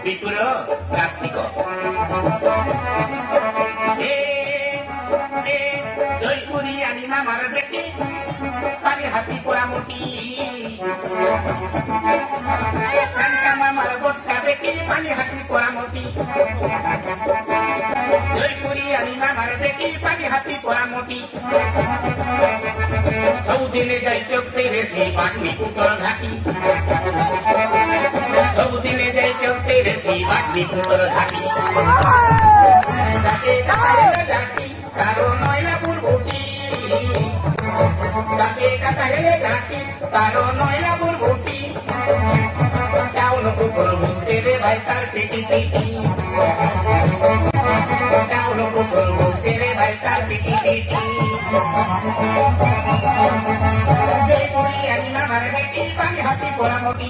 বিপুর কার্তিক জয়পুরি আনি মামার বেটি পানি হাতি পোড়া মুটি মামার বটকা বেটি পানি হাতি পোড়া মুটি জয়পুরি আনি মামার বেটি পানি হাতি পোড়া মুটি সৌদিনে যাই চোখতে রেসি বাটনি পুতর ঘাটি সৌদিনে যাই চোখতে রেসি বাটনি পুতর ঘাটি তাকে ঘাটি তারো নয়লা বুড়বুটি তাকে কাটা হেলে ঘাটি তারো নয়লা বুড়বুটি টাউন কুকুর বুঝতে রে ভাই তার পিটি পিটি টাউন কুকুর বুঝতে রে ভাই তার পিটি পিটি জয়পুরি আনি মামার বেটি পানি হাতি পোড়া মুটি